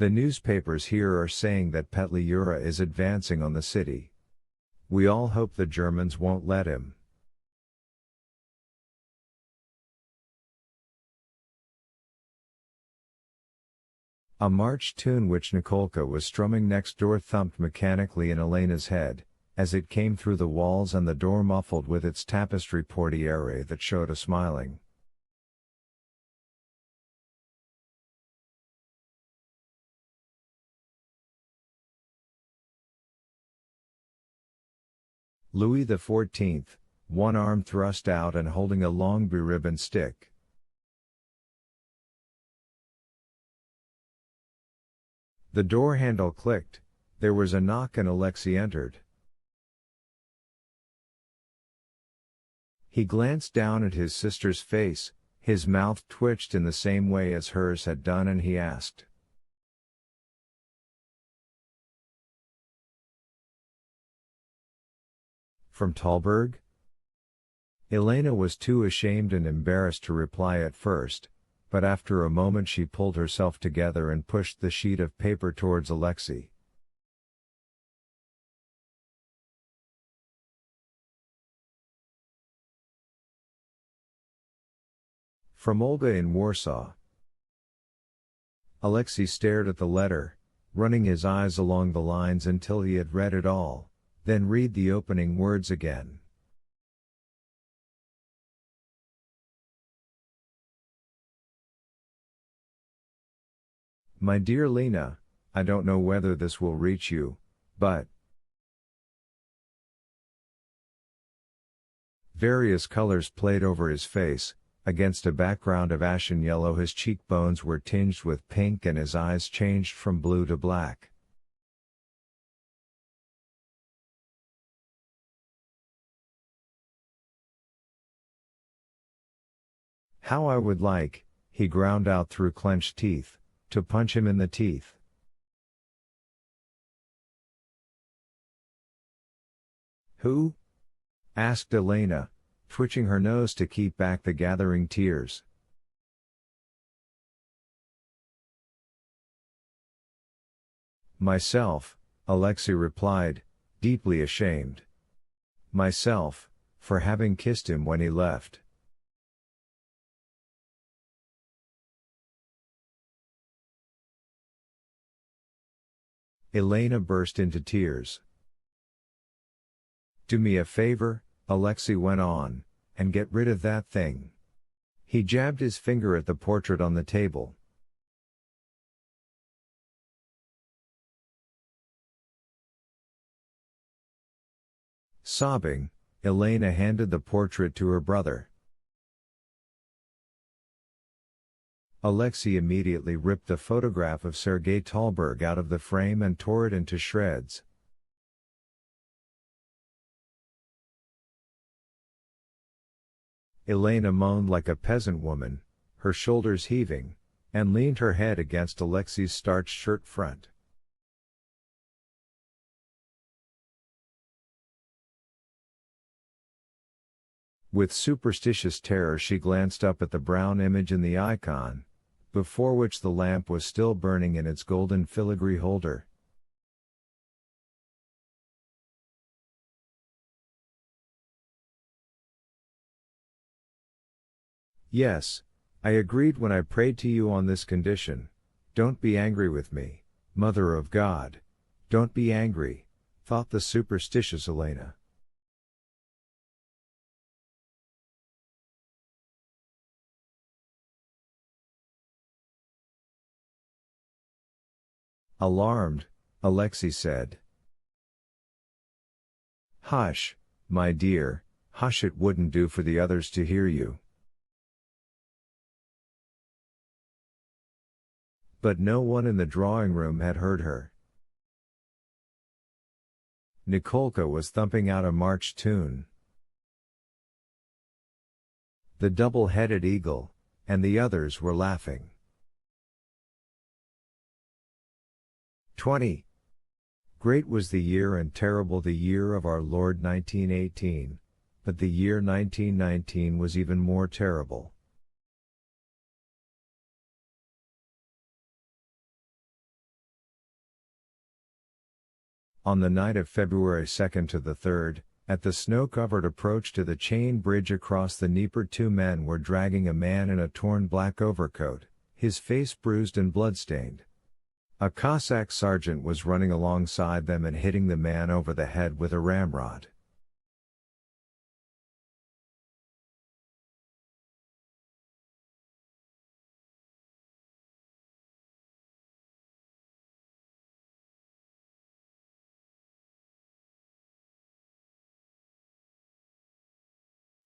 The newspapers here are saying that Petliura is advancing on the city. We all hope the Germans won't let him. A march tune which Nikolka was strumming next door thumped mechanically in Elena's head, as it came through the walls and the door muffled with its tapestry portiere that showed a smiling. Louis XIV, one arm thrust out and holding a long beribboned stick. The door handle clicked, there was a knock and Alexei entered. He glanced down at his sister's face, his mouth twitched in the same way as hers had done and he asked. From Talberg? Elena was too ashamed and embarrassed to reply at first, but after a moment she pulled herself together and pushed the sheet of paper towards Alexei. From Olga in Warsaw. Alexei stared at the letter, running his eyes along the lines until he had read it all, then read the opening words again. My dear Lena, I don't know whether this will reach you, but various colors played over his face. Against a background of ashen yellow his cheekbones were tinged with pink and his eyes changed from blue to black. How I would like, he ground out through clenched teeth, to punch him in the teeth. Who? Asked Elena, twitching her nose to keep back the gathering tears. Myself, Alexei replied, deeply ashamed. Myself, for having kissed him when he left. Elena burst into tears. Do me a favor, Alexei went on, and get rid of that thing. He jabbed his finger at the portrait on the table. Sobbing, Elena handed the portrait to her brother. Alexei immediately ripped the photograph of Sergei Talberg out of the frame and tore it into shreds. Elena moaned like a peasant woman, her shoulders heaving, and leaned her head against Alexei's starched shirt front. With superstitious terror she glanced up at the brown image in the icon, before which the lamp was still burning in its golden filigree holder. Yes, I agreed when I prayed to you on this condition. Don't be angry with me, Mother of God. Don't be angry, thought the superstitious Elena. Alarmed, Alexei said. Hush, my dear, hush, it wouldn't do for the others to hear you. But no one in the drawing room had heard her. Nikolka was thumping out a march tune. The double-headed eagle, and the others were laughing. 20. Great was the year and terrible the year of our Lord 1918, but the year 1919 was even more terrible. On the night of February 2nd to the 3rd, at the snow-covered approach to the chain bridge across the Dnieper, two men were dragging a man in a torn black overcoat, his face bruised and blood-stained. A Cossack sergeant was running alongside them and hitting the man over the head with a ramrod.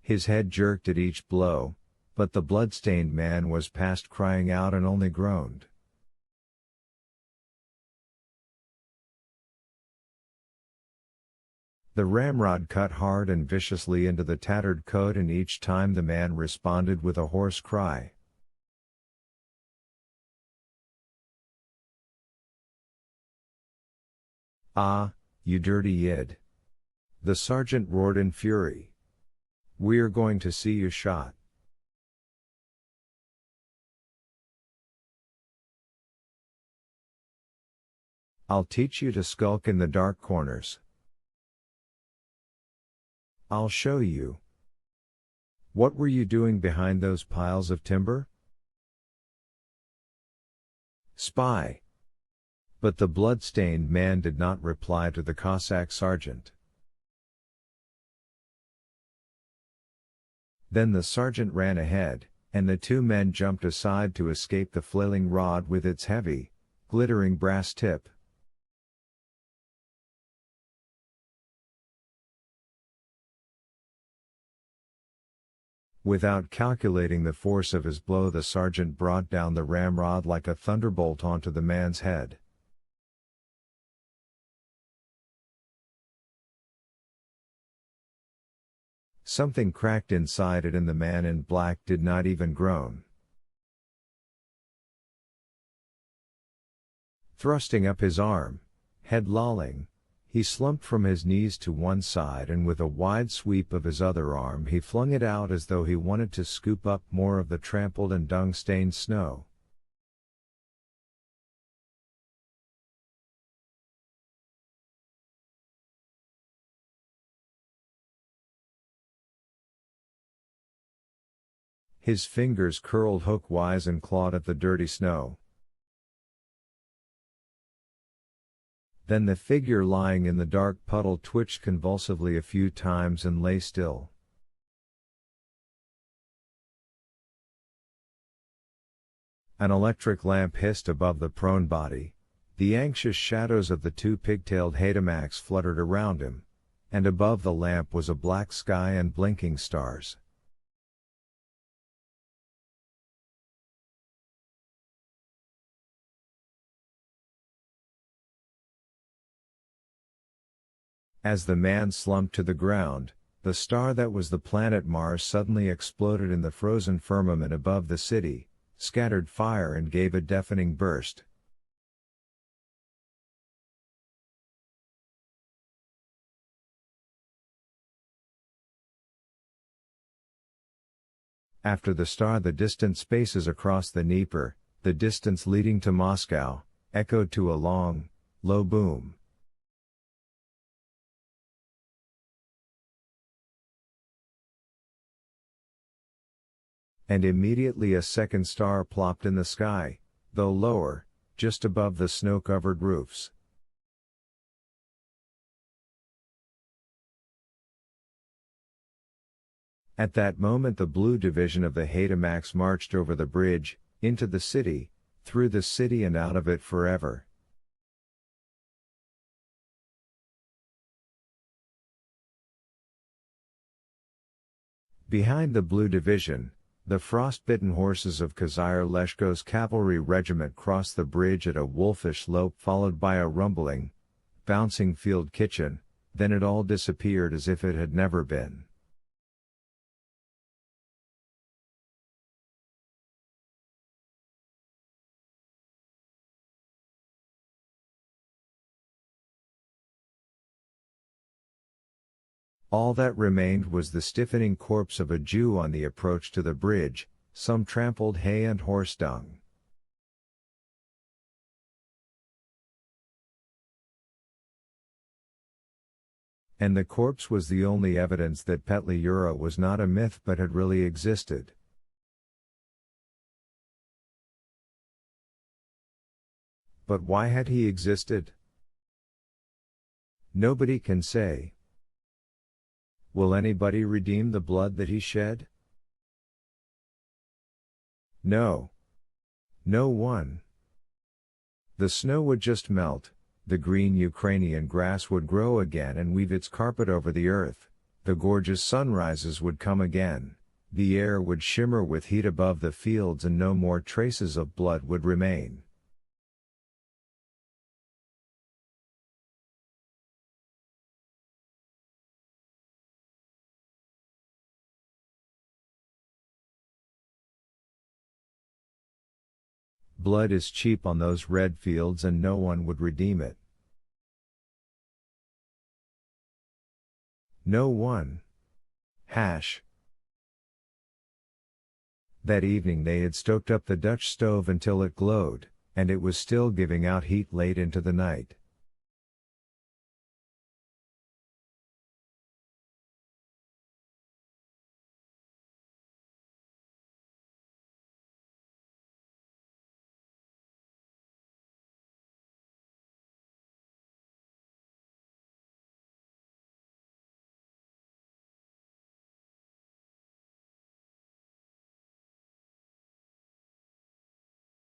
His head jerked at each blow, but the blood-stained man was past crying out and only groaned. The ramrod cut hard and viciously into the tattered coat, and each time the man responded with a hoarse cry. "Ah, you dirty yid!" the sergeant roared in fury. "We're going to see you shot." "I'll teach you to skulk in the dark corners. I'll show you." "What were you doing behind those piles of timber?" "Spy." But the blood-stained man did not reply to the Cossack sergeant. Then the sergeant ran ahead, and the two men jumped aside to escape the flailing rod with its heavy, glittering brass tip. Without calculating the force of his blow, the sergeant brought down the ramrod like a thunderbolt onto the man's head. Something cracked inside it, and the man in black did not even groan. Thrusting up his arm, head lolling, he slumped from his knees to one side, and with a wide sweep of his other arm he flung it out as though he wanted to scoop up more of the trampled and dung-stained snow. His fingers curled hook-wise and clawed at the dirty snow. Then the figure lying in the dark puddle twitched convulsively a few times and lay still. An electric lamp hissed above the prone body, the anxious shadows of the two pigtailed haidamaks fluttered around him, and above the lamp was a black sky and blinking stars. As the man slumped to the ground, the star that was the planet Mars suddenly exploded in the frozen firmament above the city, scattered fire and gave a deafening burst. After the star, the distant spaces across the Dnieper, the distance leading to Moscow, echoed to a long, low boom. And immediately a second star plopped in the sky, though lower, just above the snow-covered roofs. At that moment the blue division of the haidamaks marched over the bridge, into the city, through the city and out of it forever. Behind the blue division, the frost-bitten horses of Kazir Leshko's cavalry regiment crossed the bridge at a wolfish lope, followed by a rumbling, bouncing field kitchen, then it all disappeared as if it had never been. All that remained was the stiffening corpse of a Jew on the approach to the bridge, some trampled hay and horse dung. And the corpse was the only evidence that Petliura was not a myth but had really existed. But why had he existed? Nobody can say. Will anybody redeem the blood that he shed? No. No one. The snow would just melt, the green Ukrainian grass would grow again and weave its carpet over the earth, the gorgeous sunrises would come again, the air would shimmer with heat above the fields and no more traces of blood would remain. Blood is cheap on those red fields and no one would redeem it. No one. That evening they had stoked up the Dutch stove until it glowed, and it was still giving out heat late into the night.